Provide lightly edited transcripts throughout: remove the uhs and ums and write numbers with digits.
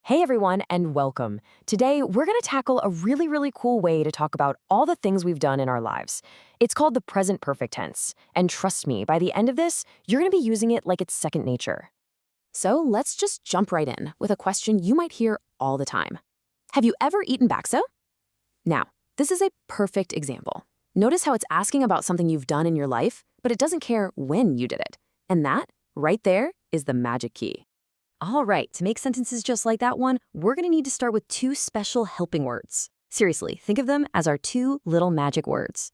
Hey everyone, and welcome. Today, we're going to tackle a really cool way to talk about all the things we've done in our lives. It's called the present perfect tense. And trust me, by the end of this, you're going to be using it like it's second nature. So let's just jump right in with a question you might hear all the time. Have you ever eaten bakso? Now, this is a perfect example. Notice how it's asking about something you've done in your life, but it doesn't care when you did it. And that, right there, is the magic key. All right, to make sentences just like that one, we're going to need to start with two special helping words. Seriously, think of them as our two little magic words.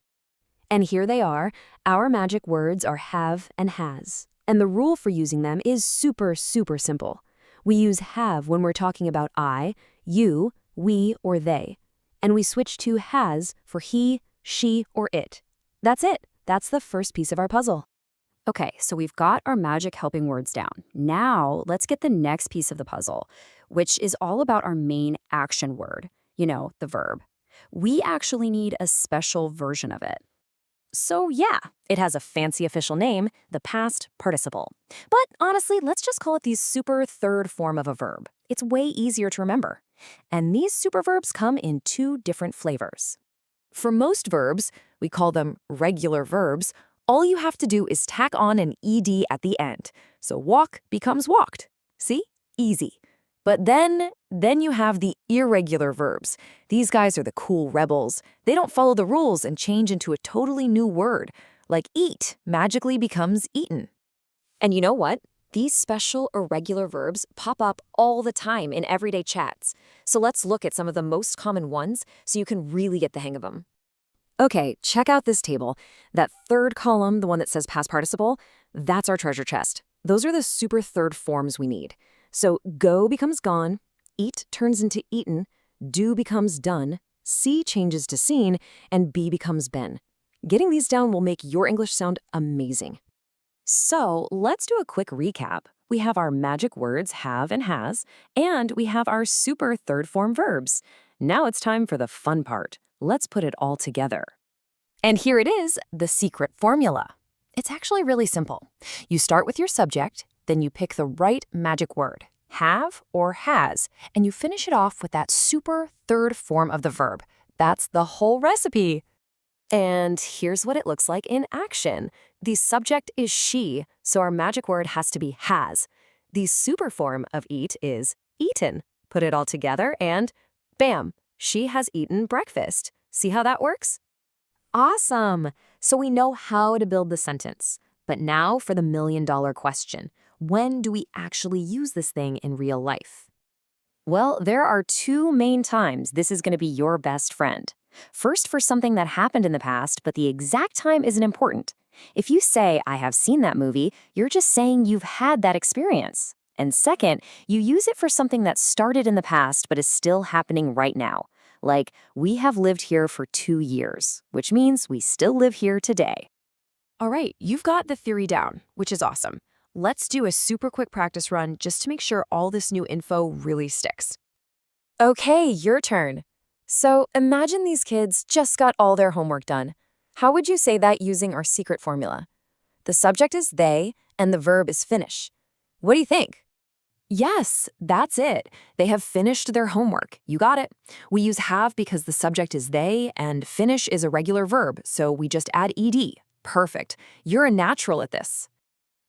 And here they are. Our magic words are have and has. And the rule for using them is super simple. We use have when we're talking about I, you, we, or they. And we switch to has for he, she, or it. That's it. That's the first piece of our puzzle. Okay, so we've got our magic helping words down. Now, let's get the next piece of the puzzle, which is all about our main action word, the verb. We actually need a special version of it. So yeah, it has a fancy official name, the past participle. But honestly, let's just call it the super third form of a verb. It's way easier to remember. And these superverbs come in two different flavors. For most verbs, we call them regular verbs. All you have to do is tack on an ed at the end. So walk becomes walked. See? Easy. But then you have the irregular verbs. These guys are the cool rebels. They don't follow the rules and change into a totally new word. Like eat magically becomes eaten. And you know what? These special irregular verbs pop up all the time in everyday chats. So let's look at some of the most common ones so you can really get the hang of them. Okay, check out this table. That third column, the one that says past participle, that's our treasure chest. Those are the super third forms we need. So go becomes gone, eat turns into eaten, do becomes done, see changes to seen, and be becomes been. Getting these down will make your English sound amazing. So let's do a quick recap. We have our magic words have and has, and we have our super third form verbs. Now it's time for the fun part. Let's put it all together. And here it is, the secret formula. It's actually really simple. You start with your subject, then you pick the right magic word, have or has, and you finish it off with that super third form of the verb. That's the whole recipe. And here's what it looks like in action. The subject is she, so our magic word has to be has. The super form of eat is eaten. Put it all together and bam! She has eaten breakfast. See how that works? Awesome! So we know how to build the sentence. But now for the million-dollar question. When do we actually use this thing in real life? Well, there are two main times this is going to be your best friend. First, for something that happened in the past, but the exact time isn't important. If you say, I have seen that movie, you're just saying you've had that experience. And second, you use it for something that started in the past but is still happening right now. Like, we have lived here for 2 years, which means we still live here today. All right, you've got the theory down, which is awesome. Let's do a super quick practice run just to make sure all this new info really sticks. Okay, your turn. So imagine these kids just got all their homework done. How would you say that using our secret formula? The subject is they, and the verb is finish. What do you think? Yes, that's it. They have finished their homework. You got it. We use have because the subject is they, and finish is a regular verb, so we just add ed. Perfect. You're a natural at this.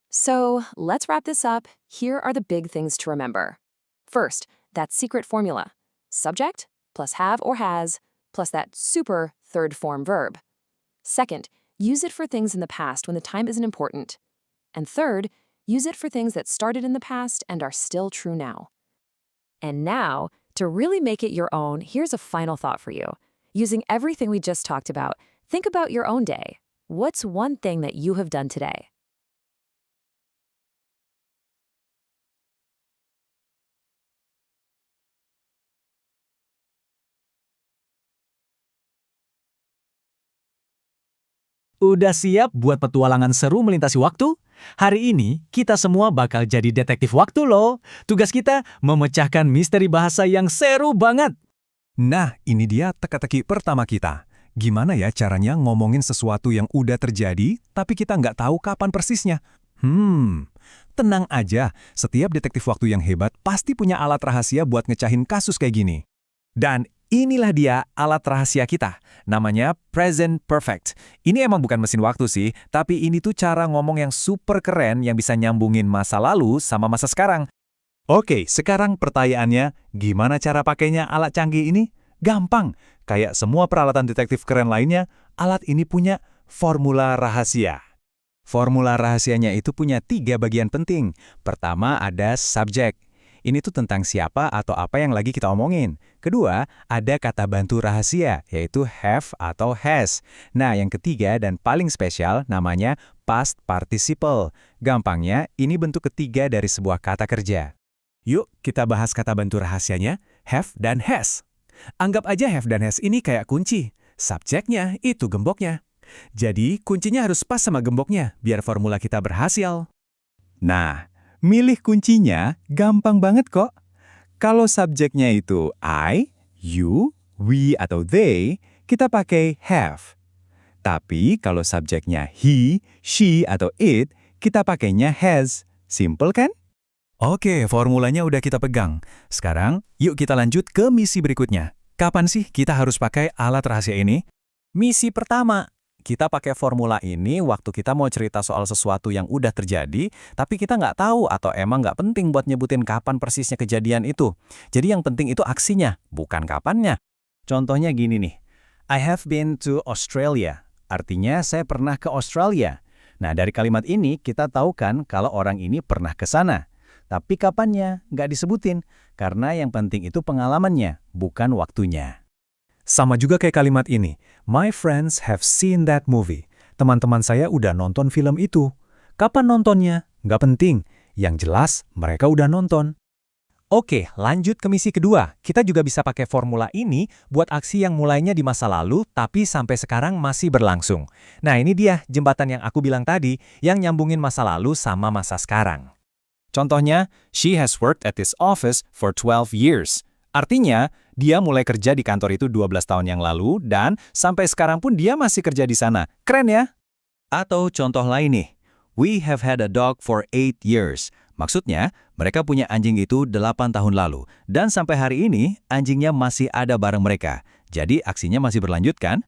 So let's wrap this up. Here are the big things to remember. First, that secret formula. Subject plus have or has plus that super third form verb. Second, use it for things in the past when the time isn't important. And third, use it for things that started in the past and are still true now. And now, to really make it your own, here's a final thought for you. Using everything we just talked about, think about your own day. What's one thing that you have done today? Udah siap buat petualangan seru melintasi waktu? Hari ini, kita semua bakal jadi detektif waktu loh. Tugas kita, memecahkan misteri bahasa yang seru banget. Nah, ini dia teka-teki pertama kita. Gimana ya caranya ngomongin sesuatu yang udah terjadi, tapi kita nggak tahu kapan persisnya? Tenang aja, setiap detektif waktu yang hebat pasti punya alat rahasia buat ngecahin kasus kayak gini. Dan inilah dia alat rahasia kita, namanya Present Perfect. Ini emang bukan mesin waktu sih, tapi ini tuh cara ngomong yang super keren yang bisa nyambungin masa lalu sama masa sekarang. Oke, sekarang pertanyaannya, gimana cara pakainya alat canggih ini? Gampang, kayak semua peralatan detektif keren lainnya, alat ini punya formula rahasia. Formula rahasianya itu punya 3 bagian penting. Pertama ada subjek. Ini tuh tentang siapa atau apa yang lagi kita omongin. Kedua, ada kata bantu rahasia, yaitu have atau has. Nah, yang ketiga dan paling spesial namanya past participle. Gampangnya, ini bentuk ketiga dari sebuah kata kerja. Yuk, kita bahas kata bantu rahasianya, have dan has. Anggap aja have dan has ini kayak kunci. Subjeknya itu gemboknya. Jadi, kuncinya harus pas sama gemboknya, biar formula kita berhasil. Nah, milih kuncinya gampang banget kok. Kalau subjeknya itu I, you, we, atau they, kita pakai have. Tapi kalau subjeknya he, she, atau it, kita pakainya has. Simple kan? Oke, formulanya udah kita pegang. Sekarang, yuk kita lanjut ke misi berikutnya. Kapan sih kita harus pakai alat rahasia ini? Misi pertama. Kita pakai formula ini waktu kita mau cerita soal sesuatu yang udah terjadi, tapi kita nggak tahu atau emang nggak penting buat nyebutin kapan persisnya kejadian itu. Jadi yang penting itu aksinya, bukan kapannya. Contohnya gini nih, I have been to Australia. Artinya saya pernah ke Australia. Nah dari kalimat ini kita tahu kan kalau orang ini pernah ke sana. Tapi kapannya nggak disebutin, karena yang penting itu pengalamannya, bukan waktunya. Sama juga kayak kalimat ini, my friends have seen that movie. Teman-teman saya udah nonton film itu. Kapan nontonnya? Nggak penting. Yang jelas, mereka udah nonton. Oke, lanjut ke misi kedua. Kita juga bisa pakai formula ini buat aksi yang mulainya di masa lalu, tapi sampai sekarang masih berlangsung. Nah, ini dia jembatan yang aku bilang tadi, yang nyambungin masa lalu sama masa sekarang. Contohnya, she has worked at this office for 12 years. Artinya, dia mulai kerja di kantor itu 12 tahun yang lalu dan sampai sekarang pun dia masih kerja di sana. Keren ya? Atau contoh lain nih, we have had a dog for 8 years. Maksudnya, mereka punya anjing itu 8 tahun lalu dan sampai hari ini anjingnya masih ada bareng mereka. Jadi aksinya masih berlanjut kan?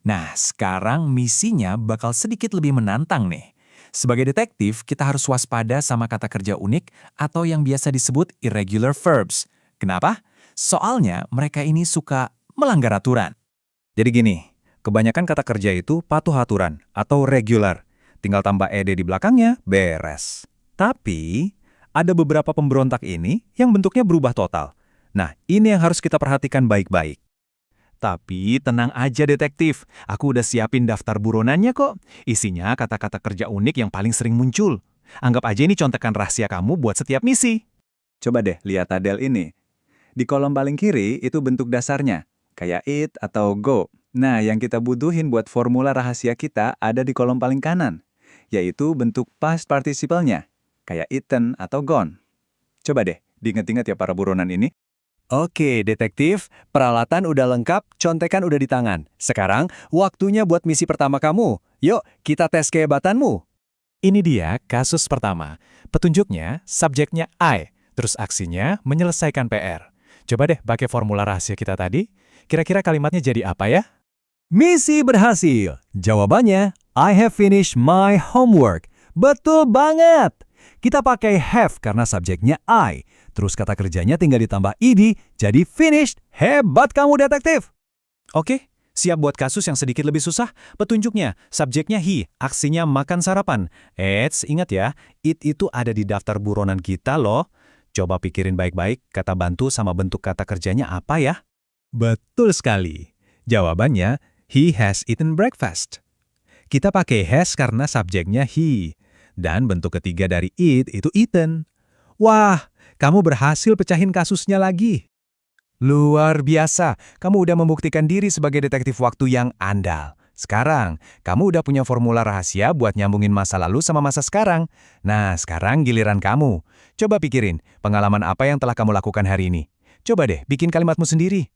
Nah, sekarang misinya bakal sedikit lebih menantang nih. Sebagai detektif, kita harus waspada sama kata kerja unik atau yang biasa disebut irregular verbs. Kenapa? Soalnya mereka ini suka melanggar aturan. Jadi gini, kebanyakan kata kerja itu patuh aturan atau regular. Tinggal tambah ed di belakangnya, beres. Tapi, ada beberapa pemberontak ini yang bentuknya berubah total. Nah, ini yang harus kita perhatikan baik-baik. Tapi tenang aja detektif, aku udah siapin daftar buronannya kok. Isinya kata-kata kerja unik yang paling sering muncul. Anggap aja ini contekan rahasia kamu buat setiap misi. Coba deh lihat tabel ini. Di kolom paling kiri itu bentuk dasarnya, kayak it atau go. Nah, yang kita butuhin buat formula rahasia kita ada di kolom paling kanan, yaitu bentuk past participle-nya, kayak eaten atau gone. Coba deh, diingat-ingat ya para buronan ini. Oke, detektif, peralatan udah lengkap, contekan udah di tangan. Sekarang, waktunya buat misi pertama kamu. Yuk, kita tes kehebatanmu. Ini dia kasus pertama. Petunjuknya, subjeknya I, terus aksinya menyelesaikan PR. Coba deh pakai formula rahasia kita tadi. Kira-kira kalimatnya jadi apa ya? Misi berhasil. Jawabannya, I have finished my homework. Betul banget. Kita pakai have karena subjeknya I. Terus kata kerjanya tinggal ditambah ed, jadi finished. Hebat kamu detektif. Oke, siap buat kasus yang sedikit lebih susah? Petunjuknya, subjeknya he, aksinya makan sarapan. Ingat ya, it itu ada di daftar buronan kita loh. Coba pikirin baik-baik kata bantu sama bentuk kata kerjanya apa ya? Betul sekali. Jawabannya, he has eaten breakfast. Kita pakai has karena subjeknya he. Dan bentuk ketiga dari it itu eaten. Wah, kamu berhasil pecahin kasusnya lagi. Luar biasa, kamu udah membuktikan diri sebagai detektif waktu yang andal. Sekarang, kamu udah punya formula rahasia buat nyambungin masa lalu sama masa sekarang. Nah, sekarang giliran kamu. Coba pikirin, pengalaman apa yang telah kamu lakukan hari ini. Coba deh, bikin kalimatmu sendiri.